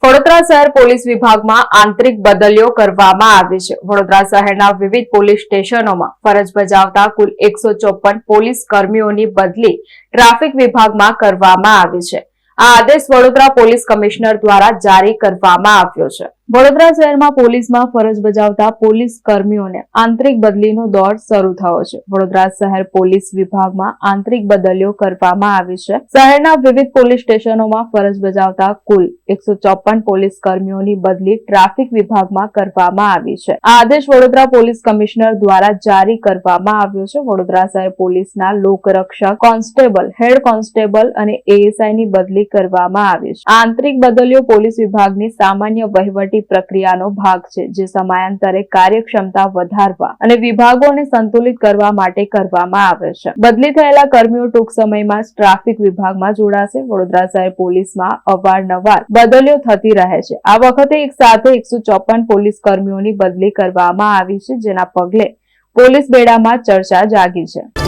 વડોદરા શહેર પોલીસ વિભાગમાં આંતરિક બદલીઓ કરવામાં આવી છે। વડોદરા શહેરના વિવિધ પોલીસ સ્ટેશનોમાં ફરજ બજાવતા કુલ 154 પોલીસ કર્મીઓની બદલી ટ્રાફિક વિભાગમાં કરવામાં આવી છે। આ આદેશ વડોદરા પોલીસ કમિશનર દ્વારા જારી કરવામાં આવ્યો છે। વડોદરા શહેરમાં પોલીસમાં ફરજ બજાવતા પોલીસ કર્મીઓને આંતરિક બદલીનો દોર શરૂ થયો છે। વડોદરા શહેર પોલીસ વિભાગમાં આંતરિક બદલીઓ કરવામાં આવી છે। શહેરના વિવિધ પોલીસ સ્ટેશનોમાં ફરજ બજાવતા કુલ 154 પોલીસ કર્મીઓની બદલી ટ્રાફિક વિભાગમાં કરવામાં આવી છે। આ આદેશ વડોદરા પોલીસ કમિશનર દ્વારા જારી કરવામાં આવ્યો છે। વડોદરા શહેર પોલીસના લોકરક્ષક કોન્સ્ટેબલ, હેડ કોન્સ્ટેબલ અને એએસઆઈ ની બદલી કરવામાં આવી છે। આંતરિક બદલીઓ પોલીસ વિભાગની સામાન્ય વહીવટી પ્રક્રિયાનો ભાગ છે, જે સમયાંતરે કાર્યક્ષમતા વધારવા અને વિભાગોને સંતુલિત કરવા માટે કરવામાં આવે છે। બદલી થયેલા કર્મીઓ ટૂંક સમયમાં જ ટ્રાફિક વિભાગમાં જોડાશે। વડોદરા શહેર પોલીસમાં અવારનવાર બદલીઓ થતી રહે છે। આ વખતે એક સાથે 154 પોલીસ કર્મીઓની બદલી કરવામાં આવી છે, જેના પગલે પોલીસ બેડામાં ચર્ચા જાગી છે।